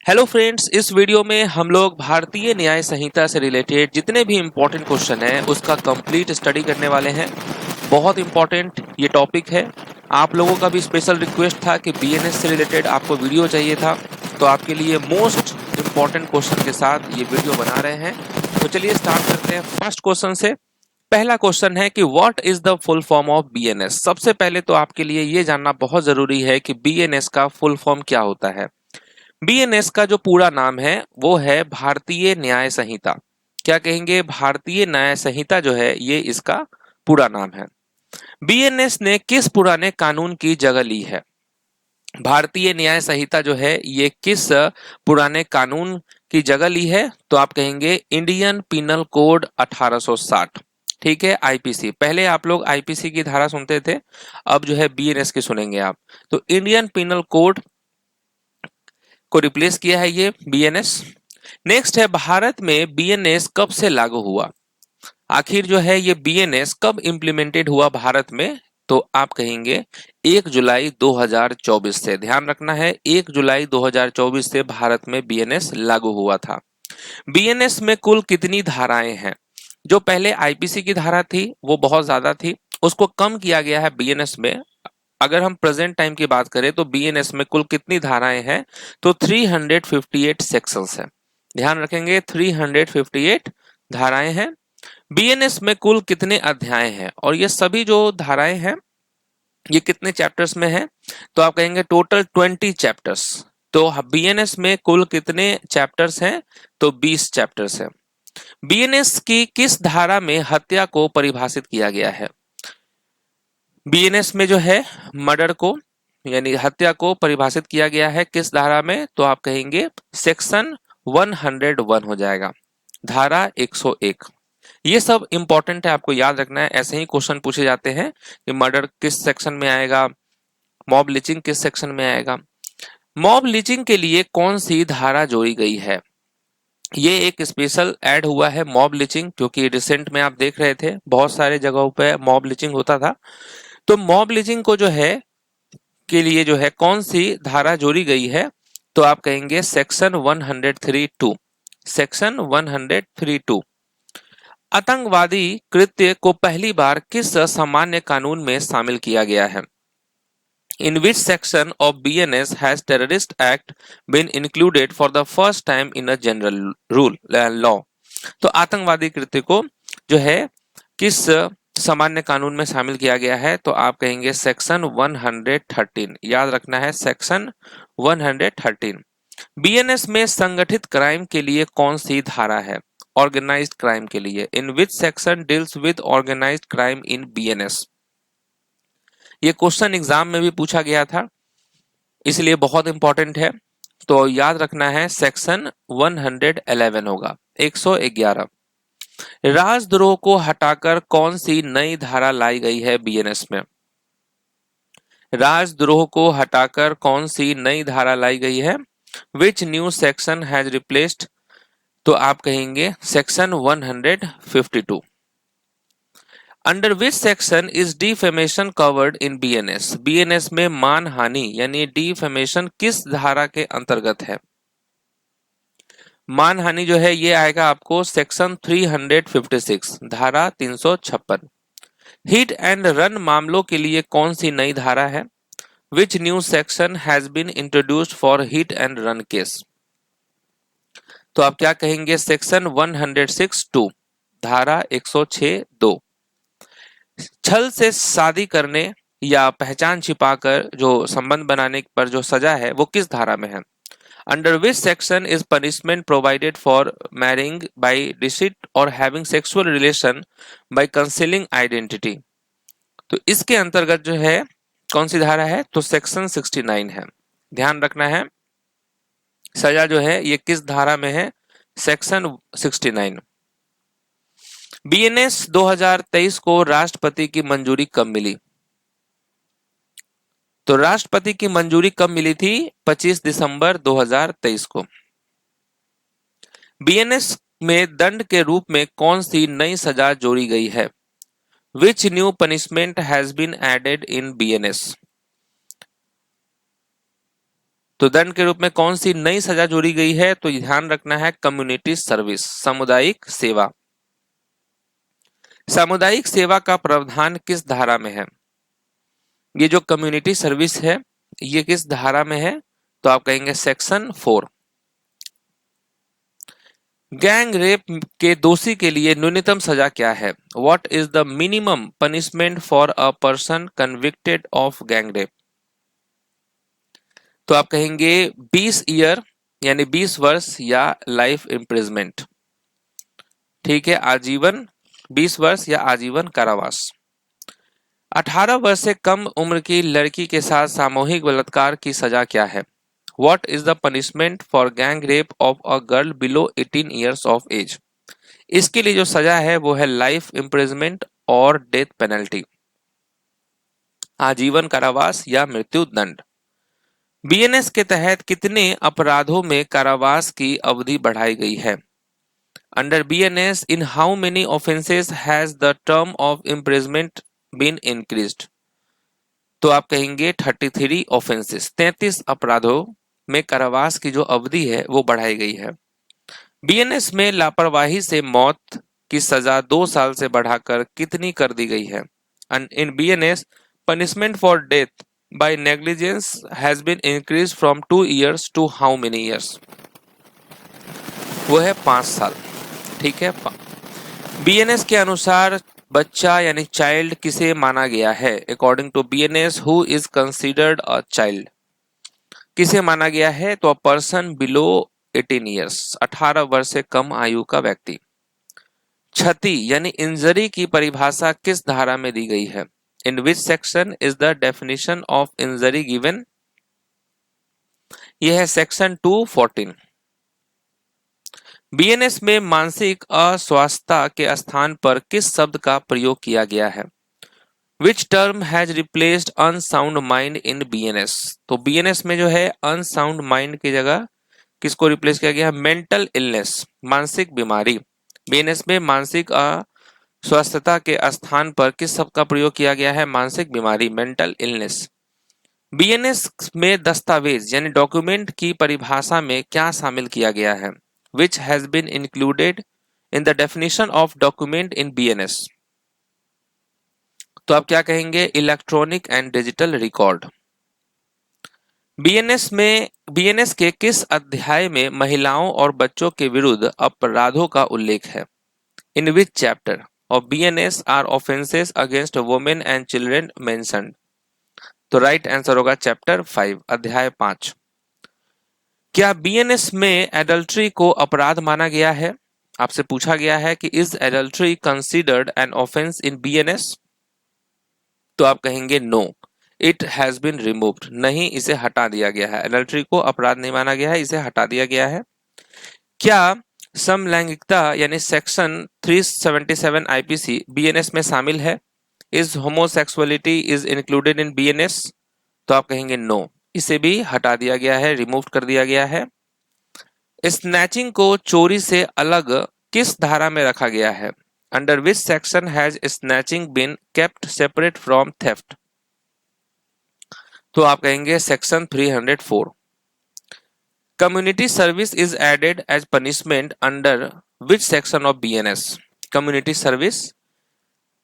Hello friends, इस video में हम लोग भारतीय न्याय संहिता से रिलेटेड जितने भी इम्पोर्टेंट क्वेश्चन हैं उसका कंप्लीट स्टडी करने वाले हैं। बहुत इम्पोर्टेंट ये टॉपिक है। आप लोगों का भी स्पेशल रिक्वेस्ट था कि बीएनएस से रिलेटेड आपको वीडियो चाहिए था, तो आपके लिए मोस्ट इम्पोर्टेंट क्वेश्चन के साथ ये वीडियो बना रहे हैं। तो चलिए स्टार्ट करते हैं फर्स्ट क्वेश्चन से। पहला क्वेश्चन है कि what is the full form of BNS. सबसे पहले तो आपके लिए ये जानना बहुत जरूरी है कि बीएनएस का फुल फॉर्म क्या होता है। बीएनएस का जो पूरा नाम है वो है भारतीय न्याय संहिता। क्या कहेंगे? भारतीय न्याय संहिता जो है ये इसका पूरा नाम है। बीएनएस ने किस पुराने कानून की जगह ली है? भारतीय न्याय संहिता जो है ये किस पुराने कानून की जगह ली है? तो आप कहेंगे इंडियन पिनल कोड 1860। ठीक है, आईपीसी। पहले आप लोग आईपीसी की धारा सुनते थे, अब जो है बीएनएस की सुनेंगे आप। तो इंडियन पिनल कोड को रिप्लेस किया है ये बीएनएस। नेक्स्ट है, भारत में बीएनएस कब से लागू हुआ? आखिर जो है ये बीएनएस कब इंप्लीमेंटेड हुआ भारत में? तो आप कहेंगे 1 जुलाई 2024 से। ध्यान रखना है, 1 जुलाई 2024 से भारत में बीएनएस लागू हुआ था। बीएनएस में कुल कितनी धाराएं हैं? जो पहले आईपीसी की धारा थी वो बहुत ज्यादा थी, उसको कम किया गया है बीएनएस में। अगर हम प्रेजेंट टाइम की बात करें तो बीएनएस में कुल कितनी धाराएं हैं? तो 358 सेक्शंस है। ध्यान रखेंगे, 358 धाराएं हैं। बीएनएस में कुल कितने अध्याय हैं? और ये सभी जो धाराएं हैं ये कितने चैप्टर्स में है? तो आप कहेंगे टोटल 20 चैप्टर्स। तो बीएनएस में कुल कितने चैप्टर्स हैं? तो 20 चैप्टर्स हैं। बीएनएस की किस धारा में हत्या को परिभाषित किया गया है? बीएनएस में जो है मर्डर को यानी हत्या को परिभाषित किया गया है किस धारा में? तो आप कहेंगे सेक्शन 101 हो जाएगा, धारा 101। ये सब इंपॉर्टेंट है, आपको याद रखना है। ऐसे ही क्वेश्चन पूछे जाते हैं कि मर्डर किस सेक्शन में आएगा, मॉब लिचिंग किस सेक्शन में आएगा। मॉब लिचिंग के लिए कौन सी धारा जोड़ी गई है? ये एक स्पेशल ऐड हुआ है मॉब लिचिंग, क्योंकि रिसेंट में आप देख रहे थे बहुत सारे जगहों पे मॉब लिचिंग होता था। तो मॉब लिचिंग को जो है के लिए जो है कौन सी धारा जोड़ी गई है? तो आप कहेंगे सेक्शन 132। सेक्शन 132। आतंकवादी कृत्य को पहली बार किस सामान्य कानून में शामिल किया गया है? In which section of BNS has Terrorist Act been included for the first time in a general rule law? तो आतंकवादी कृत्य को जो है किस सामान्य कानून में शामिल किया गया है? तो आप कहेंगे सेक्शन 113। याद रखना है, सेक्शन 113। बीएनएस में संगठित क्राइम के लिए कौन सी धारा है? ऑर्गेनाइज्ड क्राइम के लिए। In which section deals with organised crime in BNS? ये क्वेश्चन एग्जाम में भी पूछा गया था, इसलिए बहुत इंपॉर्टेंट है। तो याद रखना है सेक्शन 111 होगा, 111। राजद्रोह को हटाकर कौन सी नई धारा लाई गई है बीएनएस में? राजद्रोह को हटाकर कौन सी नई धारा लाई गई है? Which new section has replaced? तो आप कहेंगे section 152। Under which section is defamation covered in BNS? BNS में मानहानि यानी डिफेमेशन किस धारा के अंतर्गत है? मानहानि जो है ये आएगा आपको सेक्शन 356, धारा 356। हिट एंड रन मामलों के लिए कौन सी नई धारा है? Which new section has been introduced for hit and run case? तो आप क्या कहेंगे? सेक्शन 106(2), धारा 106(2). छल से शादी करने या पहचान छिपाकर जो संबंध बनाने पर जो सजा है वो किस धारा में है? Under which section is punishment provided for marrying by deceit और having sexual relation by concealing identity? तो इसके अंतर्गत जो है कौन सी धारा है? तो सेक्शन 69 है। ध्यान रखना है, सजा जो है ये किस धारा में है? सेक्शन 69। बीएनएस 2023 को राष्ट्रपति की मंजूरी कब मिली? तो राष्ट्रपति की मंजूरी कब मिली थी? 25 दिसंबर 2023 को। बीएनएस में दंड के रूप में कौन सी नई सजा जोड़ी गई है? Which new punishment has been added in BNS? तो दंड के रूप में कौन सी नई सजा जोड़ी गई है? तो ध्यान रखना है कम्युनिटी सर्विस, सामुदायिक सेवा। सामुदायिक सेवा का प्रावधान किस धारा में है? ये जो कम्युनिटी सर्विस है ये किस धारा में है? तो आप कहेंगे सेक्शन 4। गैंग रेप के दोषी के लिए न्यूनतम सजा क्या है? What is the minimum punishment for a person convicted of gang rape? तो आप कहेंगे 20 ईयर यानी 20 वर्ष या लाइफ इम्प्रिजमेंट। ठीक है, आजीवन, 20 वर्ष या आजीवन कारावास। 18 वर्ष से कम उम्र की लड़की के साथ सामूहिक बलात्कार की सजा क्या है? What is the punishment for gang rape of a girl below 18 years of age? इसके लिए जो सजा है वो है लाइफ इम्प्रिजमेंट और डेथ पेनल्टी, आजीवन कारावास या मृत्यु दंड। बीएनएस के तहत कितने अपराधों में कारावास की अवधि बढ़ाई गई है? Under BNS in how many offences has the term of imprisonment been increased? तो आप कहेंगे 33 ऑफेंसेस, 33 अपराधों में कारावास की जो अवधि है वो बढ़ाई गई है। बीएनएस में लापरवाही से मौत की सजा 2 साल से बढ़ाकर कितनी कर दी गई है? In BNS punishment for death by negligence has been increase from 2 years to how many years? वो है 5 साल। ठीक है, बीएनएस के अनुसार बच्चा यानी चाइल्ड किसे माना गया है? According to BNS who is considered a child? किसे माना गया है? तो अ पर्सन बिलो 18 ईयर्स, 18 वर्ष से कम आयु का व्यक्ति। क्षति यानी इंजरी की परिभाषा किस धारा में दी गई है? In which section is the definition of injury given? यह है सेक्शन 214। बीएनएस में मानसिक अस्वस्थता के स्थान पर किस शब्द का प्रयोग किया गया है? Which term has replaced unsound mind in BNS? तो BNS में जो है unsound mind की जगह किसको रिप्लेस किया गया है? मेंटल इलनेस, मानसिक बीमारी। BNS में मानसिक अस्वस्थता के स्थान पर किस शब्द का प्रयोग किया गया है? मानसिक बीमारी, मेंटल इलनेस। BNS में दस्तावेज यानी डॉक्यूमेंट की परिभाषा में क्या शामिल किया गया है? Which has been included in the definition of document in BNS? तो आप क्या कहेंगे? Electronic and digital record. BNS के किस अध्याय में महिलाओं और बच्चों के विरुद्ध अपराधों का उल्लेख है? In which chapter of BNS are offences against women and children mentioned? तो राइट आंसर होगा चैप्टर 5, अध्याय 5। क्या बीएनएस में एडल्ट्री को अपराध माना गया है? आपसे पूछा गया है कि is adultery considered an offence in BNS? तो आप कहेंगे no, it has been removed, नहीं इसे हटा दिया गया है। एडल्ट्री को अपराध नहीं माना गया है, इसे हटा दिया गया है। क्या समलैंगिकता यानी सेक्शन 377 आईपीसी बीएनएस में शामिल है? Is homosexuality is included in BNS? तो आप कहेंगे नो, इसे भी हटा दिया गया है, रिमूव कर दिया गया है। स्नैचिंग को चोरी से अलग किस धारा में रखा गया है? Under which section has snatching been kept separate from theft? तो आप कहेंगे section 304। Community service is added as punishment under which section of BNS? Community service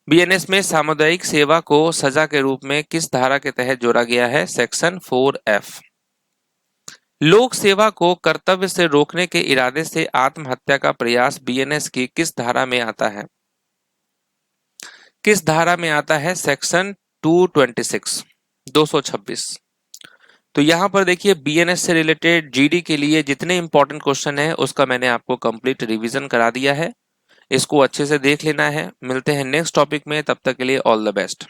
BNS में सामुदायिक सेवा को सजा के रूप में किस धारा के तहत जोड़ा गया है? Section 4F। लोक सेवा को कर्तव्य से रोकने के इरादे से आत्महत्या का प्रयास बीएनएस की किस धारा में आता है? किस धारा में आता है? सेक्शन 226, 226। तो यहां पर देखिए बीएनएस से रिलेटेड जीडी के लिए जितने इंपॉर्टेंट क्वेश्चन है उसका मैंने आपको कंप्लीट रिवीजन करा दिया है, इसको अच्छे से देख लेना है। मिलते हैं नेक्स्ट टॉपिक में, तब तक के लिए ऑल द बेस्ट।